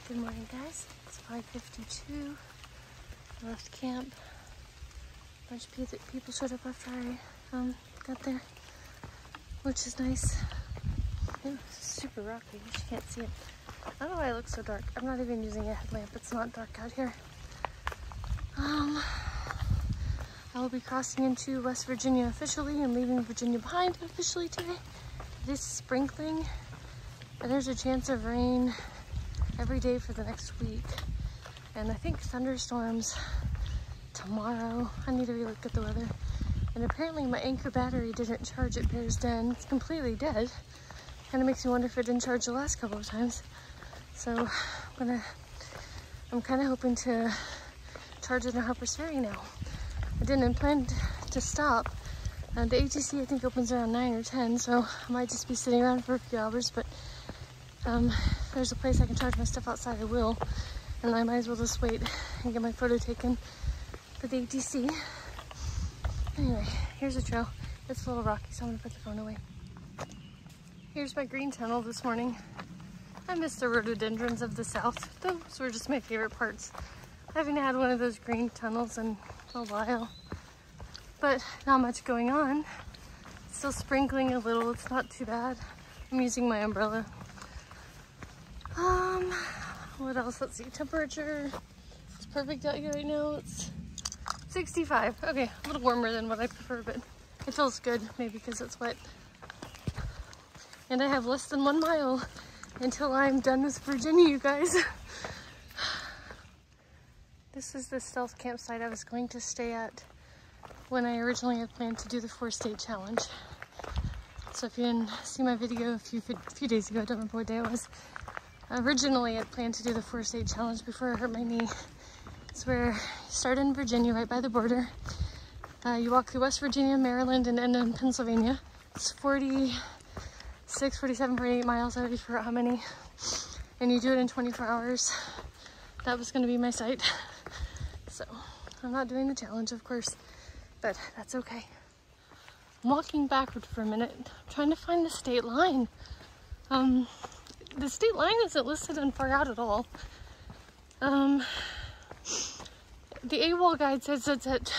Good morning, guys. It's 5:52. I left camp. A bunch of people showed up after I got there, which is nice. It's super rocky. You can't see it. I don't know why it looks so dark. I'm not even using a headlamp. It's not dark out here. I will be crossing into West Virginia officially and leaving Virginia behind officially today. It is sprinkling, and there's a chance of rain every day for the next week. And I think thunderstorms tomorrow. I need to relook at the weather. And apparently my Anchor battery didn't charge at Bear's Den. It's completely dead. Kind of makes me wonder if it didn't charge the last couple of times. So I'm kind of hoping to charge it in Harper's Ferry now. I didn't plan to stop. The ATC I think opens around 9 or 10, so I might just be sitting around for a few hours, but if there's a place I can charge my stuff outside, I will. And I might as well just wait and get my photo taken for the ATC. Anyway, here's a trail. It's a little rocky, so I'm gonna put the phone away. Here's my green tunnel this morning. I miss the rhododendrons of the south. Those were just my favorite parts. I haven't had one of those green tunnels in a while, but not much going on. It's still sprinkling a little. It's not too bad. I'm using my umbrella. What else? Let's see. Temperature. It's perfect out here right now. It's 65. Okay, a little warmer than what I prefer, but it feels good. Maybe because it's wet. And I have less than 1 mile until I'm done with Virginia, you guys. This is the stealth campsite I was going to stay at when I originally had planned to do the 4-state challenge. So if you didn't see my video a few days ago, I don't remember what day it was. Originally, I planned to do the 4-state challenge before I hurt my knee. It's where you start in Virginia, right by the border. You walk through West Virginia, Maryland, and end in Pennsylvania. It's 46, 47, 48 miles. I already forgot how many. And you do it in 24 hours. That was going to be my site. So I'm not doing the challenge, of course, but that's okay. I'm walking backward for a minute, trying to find the state line. The state line isn't listed on Far Out at all. The AWOL guide says it's at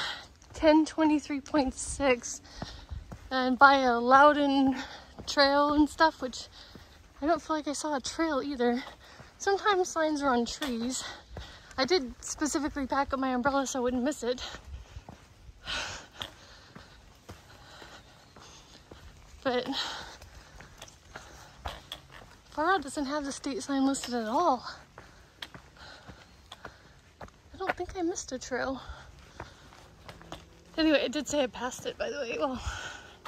1023.6 and by a Loudon trail and stuff, which I don't feel like I saw a trail either. Sometimes signs are on trees. I did specifically pack up my umbrella so I wouldn't miss it. But Far Out doesn't have the state sign listed at all. I don't think I missed a trail. Anyway, it did say I passed it, by the way. Well,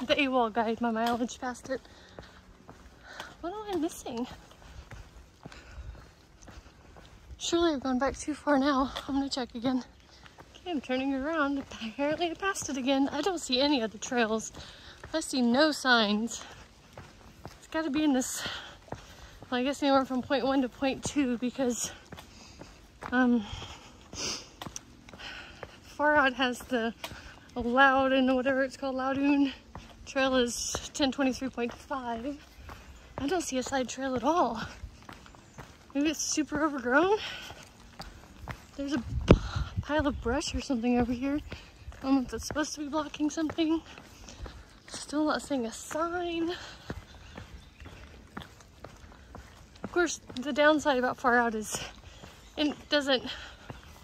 the AWOL guide, my mileage passed it. What am I missing? Surely I've gone back too far now. I'm gonna check again. Okay, I'm turning around. Apparently I passed it again. I don't see any other trails. I see no signs. It's gotta be in this, well, I guess anywhere from point 1 to point 2 because Far Out has the Loudon, whatever it's called, Loudon trail is 1023.5. I don't see a side trail at all. Maybe it's super overgrown. There's a pile of brush or something over here. I don't know if that's supposed to be blocking something. Still not seeing a sign. Of course, the downside about Far Out is it doesn't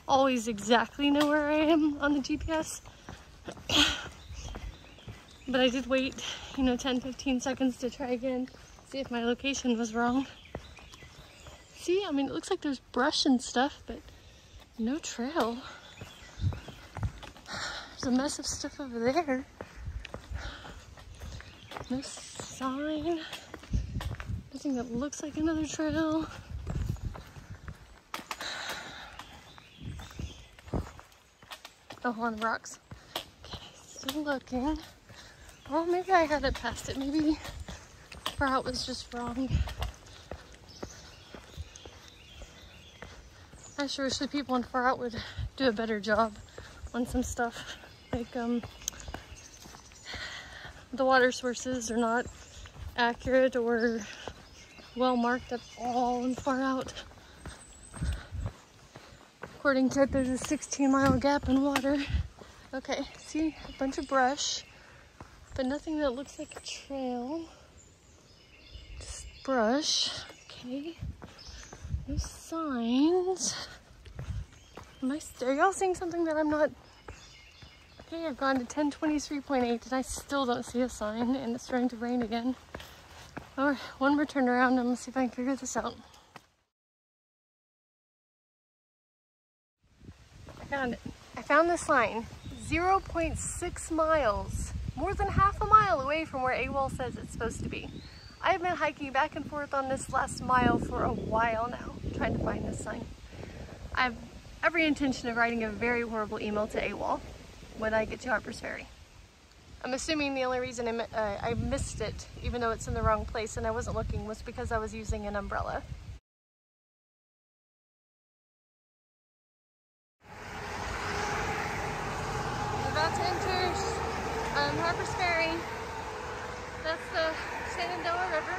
always exactly know where I am on the GPS. But I did wait, 10-15 seconds to try again, see if my location was wrong. See, I mean, it looks like there's brush and stuff, but no trail. There's a mess of stuff over there. No sign. Nothing that looks like another trail. Oh, on the rocks. Okay, still looking. Well, maybe I had it past it. Maybe Far Out was just wrong. I sure wish the people in Far Out would do a better job on some stuff. Like, the water sources are not accurate or well marked at all in Far Out. According to it, there's a 16-mile gap in water. Okay, see a bunch of brush, but nothing that looks like a trail. Just brush. Okay. No signs. Are y'all seeing something that I'm not? Okay, I've gone to 1023.8 and I still don't see a sign, and it's starting to rain again. All right, one more turn around. I'm gonna see if I can figure this out. I found it. I found the sign. 0.6 miles, more than half a mile away from where AWOL says it's supposed to be. I've been hiking back and forth on this last mile for a while now, trying to find this sign. I have every intention of writing a very horrible email to AWOL when I get to Harper's Ferry. I'm assuming the only reason I missed it, even though it's in the wrong place and I wasn't looking, was because I was using an umbrella. About to enter Harper's Ferry. That's the Shenandoah River.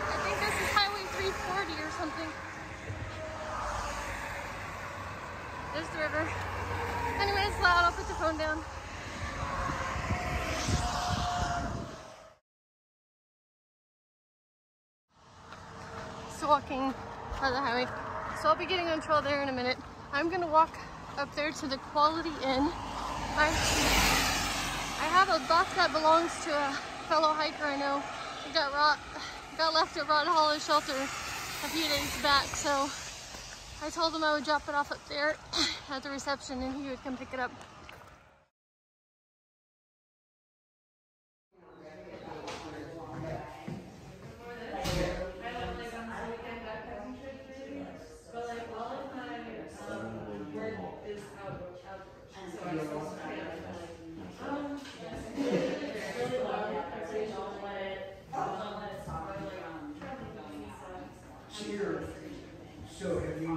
I think this is Highway 340 or something. There's the river. Anyway, it's loud. I'll put the phone down. So walking by the highway. So I'll be getting on trail there in a minute. I'm gonna walk up there to the Quality Inn. I have a box that belongs to a fellow hiker I know. He got left at Rod Hollow Shelter a few days back, so I told him I would drop it off up there at the reception and he would come pick it up. So have you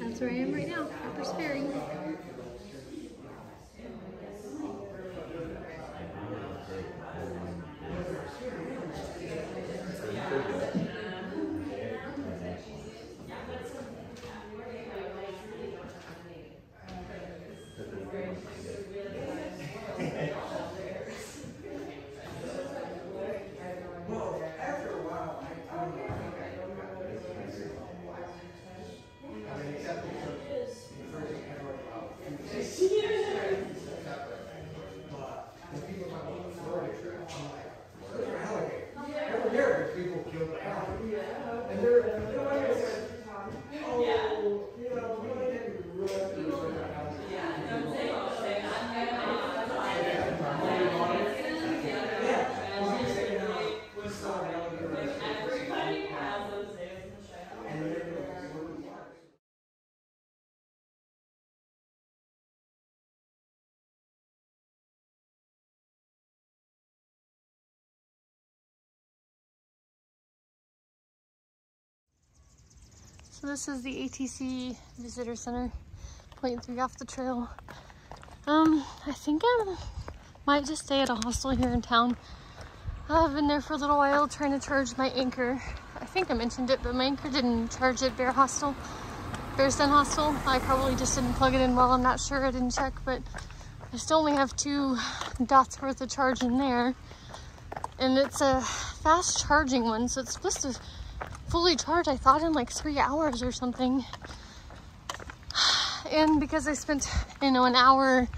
That's where I am right now, Harper's Ferry. So this is the ATC Visitor Center, 0.3 off the trail. I think I might just stay at a hostel here in town. I've been there for a little while trying to charge my Anchor. I think I mentioned it, but my Anchor didn't charge at Bear Sun Hostel. I probably just didn't plug it in well, I'm not sure, I didn't check, but I still only have 2 dots worth of charge in there. And it's a fast charging one, so it's supposed to fully charge, I thought, in like 3 hours or something. And because I spent, an hour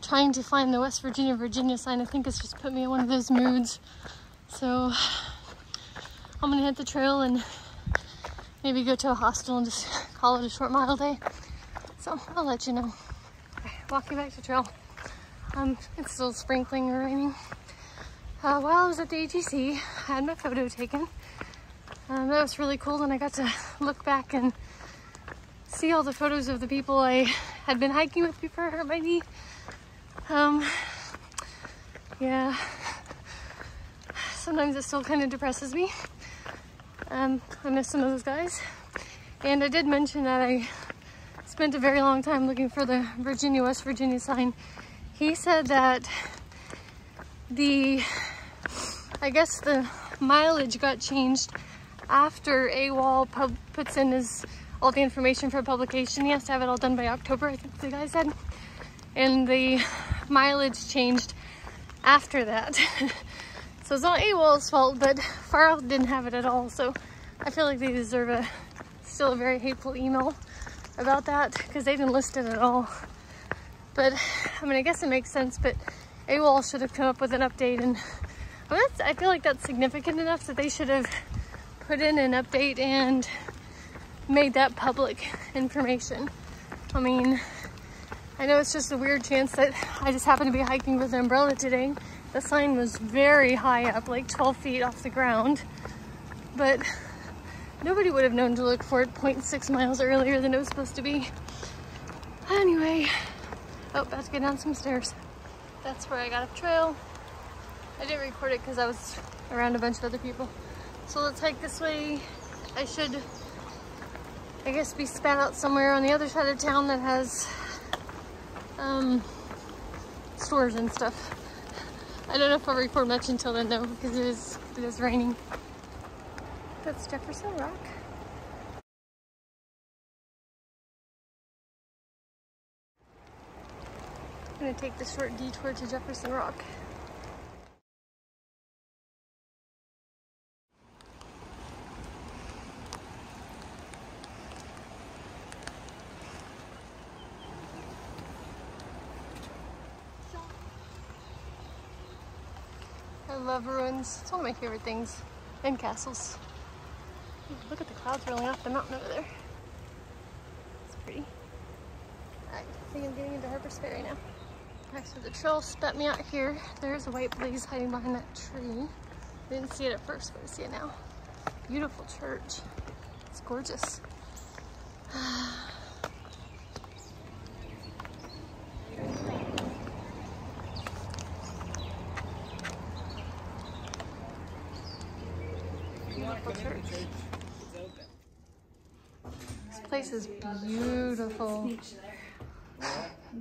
trying to find the West Virginia sign, I think it's just put me in one of those moods. So I'm gonna hit the trail and maybe go to a hostel and just call it a short mile day. So I'll let you know. Okay, walking back to trail. It's still sprinkling or raining. While I was at the AGC, I had my photo taken. That was really cool, and I got to look back and see all the photos of the people I had been hiking with before I hurt my knee. Yeah, sometimes it still kind of depresses me. I miss some of those guys. And I did mention that I spent a very long time looking for the West Virginia sign. He said that I guess the mileage got changed after AWOL puts in all the information for publication. He has to have it all done by October, I think the guy said. And the mileage changed after that. So it's not AWOL's fault, but Far Out didn't have it at all. So I feel like they deserve still a very hateful email about that, because they didn't list it at all. But I mean, I guess it makes sense, but AWOL should have come up with an update, and I feel like that's significant enough that they should have put in an update and made that public information. I mean, I know it's just a weird chance that I just happened to be hiking with an umbrella today. The sign was very high up, like 12 feet off the ground, but nobody would have known to look for it 0.6 miles earlier than it was supposed to be. Anyway, about to go down some stairs. That's where I got a trail. I didn't record it because I was around a bunch of other people. So let's hike this way. I should, I guess, be spat out somewhere on the other side of town that has stores and stuff. I don't know if I'll record much until then though, because it is raining. That's Jefferson Rock. I'm gonna take the short detour to Jefferson Rock. I love ruins. It's one of my favorite things. And castles. Look at the clouds rolling off the mountain over there. It's pretty. Alright, I think I'm getting into Harper's Ferry now. Alright, so the trail spat me out here. There's a white blaze hiding behind that tree. I didn't see it at first, but I see it now. Beautiful church. It's gorgeous. Beautiful church. This place is beautiful. You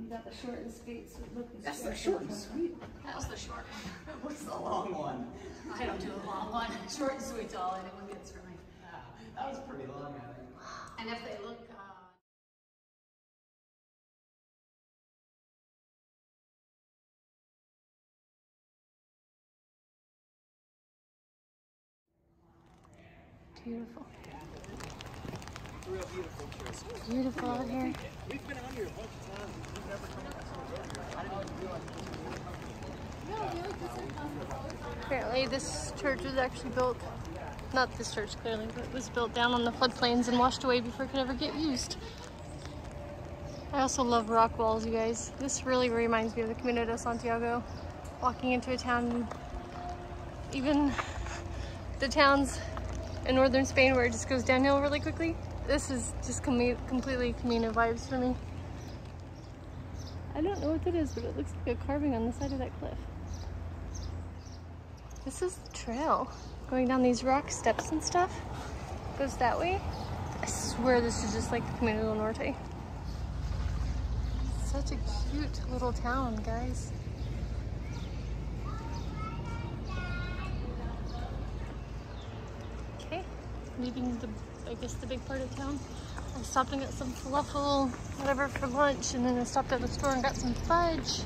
got the short and sweet. So That's the short and sweet. That was the short one. What's the long one? I don't do a long one. Short and sweet's all anyone gets for me. That was pretty long, I think. And if they look, Beautiful. Real beautiful church. It's beautiful out here. We've been out here a bunch of times. We've never come out. I didn't realize Apparently this church was actually built, not this church clearly, but it was built down on the floodplains and washed away before it could ever get used. I also love rock walls, you guys. This really reminds me of the Camino de Santiago. Walking into a town, even the towns in northern Spain where it just goes downhill really quickly. This is just completely Camino vibes for me. I don't know what that is, but it looks like a carving on the side of that cliff. This is the trail going down these rock steps and stuff. It goes that way. I swear this is just like the Camino del Norte. Such a cute little town, guys. Okay, leaving I guess the big part of town. I stopped and got some falafel, whatever, for lunch, and then I stopped at the store and got some fudge.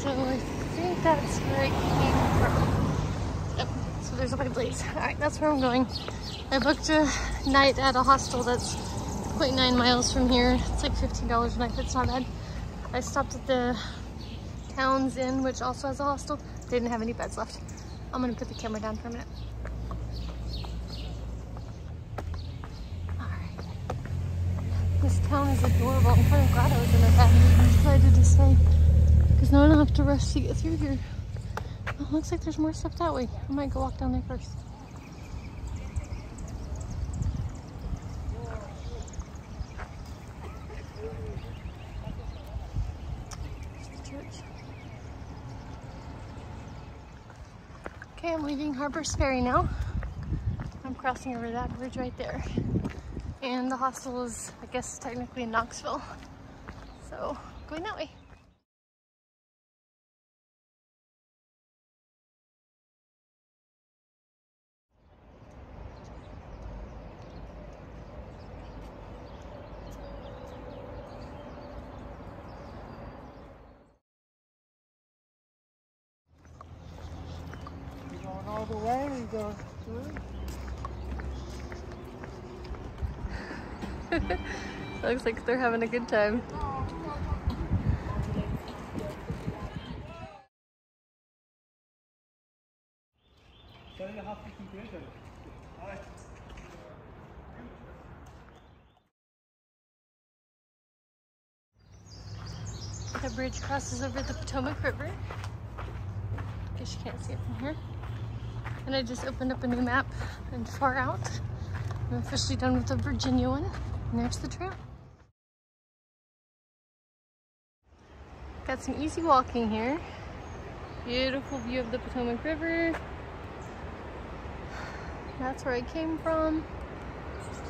So I think that's where I came from. Yep, so there's a white blaze. Alright, that's where I'm going. I booked a night at a hostel that's 0.9 miles from here. It's like $15 a night, but it's not bad. I stopped at the Towns Inn, which also has a hostel. They didn't have any beds left. I'm gonna put the camera down for a minute. This town is adorable. I'm kind of glad I was in a bed. I decided to stay because now I don't have to rush to get through here. Oh Oh, looks like there's more stuff that way. I might go walk down there first. Okay, I'm leaving Harper's Ferry now. I'm crossing over that bridge right there. And the hostel is, I guess, technically in Knoxville. So, going that way. You going all the way? You go through? Looks like they're having a good time. The bridge crosses over the Potomac River. Guess you can't see it from here. And I just opened up a new map and far out. I'm officially done with the Virginia one. And there's the trail. Got some easy walking here. Beautiful view of the Potomac River. That's where I came from.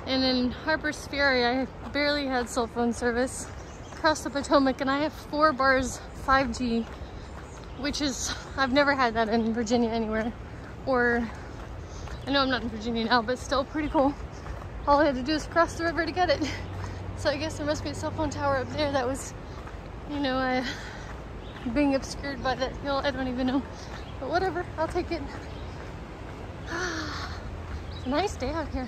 And in Harper's Ferry, I barely had cell phone service. Across the Potomac, and I have 4 bars 5G, which is, I've never had that in Virginia anywhere. Or, I know I'm not in Virginia now, but still pretty cool. All I had to do is cross the river to get it. So I guess there must be a cell phone tower up there that was, you know, being obscured by that hill. I don't even know. But whatever, I'll take it. It's a nice day out here.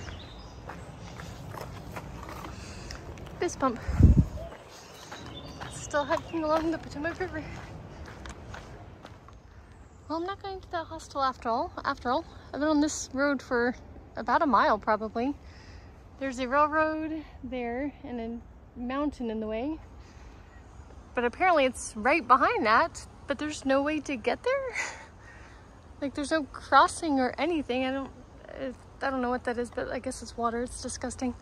Fist bump. Still hiking along the Potomac River. Well, I'm not going to that hostel after all. I've been on this road for about a mile probably. There's a railroad there and a mountain in the way. But apparently it's right behind that, but there's no way to get there. Like there's no crossing or anything. I don't know what that is, but I guess it's water. It's disgusting.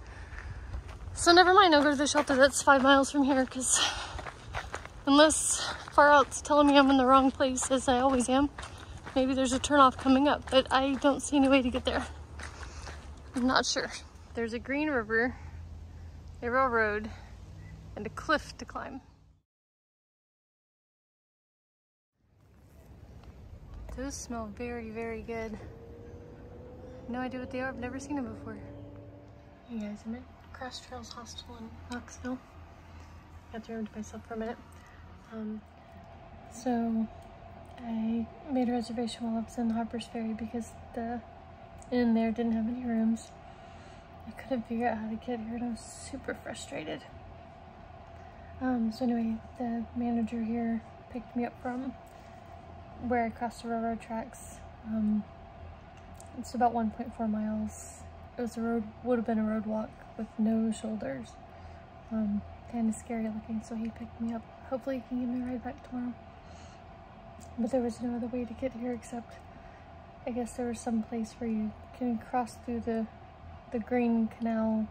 So never mind, I'll go to the shelter that's 5 miles from here because unless Far Out's telling me I'm in the wrong place, as I always am, maybe there's a turnoff coming up, but I don't see any way to get there. I'm not sure. There's a green river, a railroad, and a cliff to climb. Those smell very, very good. No idea what they are. I've never seen them before. Hey guys, I'm at Cross Trails Hostel in Knoxville. Got to remember myself for a minute. So I made a reservation while I was in Harper's Ferry because the inn there didn't have any rooms. I couldn't figure out how to get here and I was super frustrated. So anyway, the manager here picked me up from where I crossed the railroad tracks. It's about 1.4 miles. It was would have been a road walk with no shoulders. Kind of scary looking, so he picked me up. Hopefully he can give me a ride back tomorrow. But there was no other way to get here except, I guess there was some place where you can cross through the Green Canal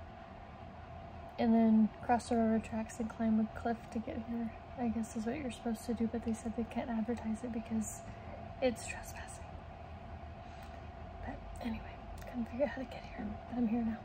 and then cross the railroad tracks and climb a cliff to get here. I guess is what you're supposed to do, but they said they can't advertise it because it's trespassing. But anyway, couldn't figure out how to get here, but I'm here now.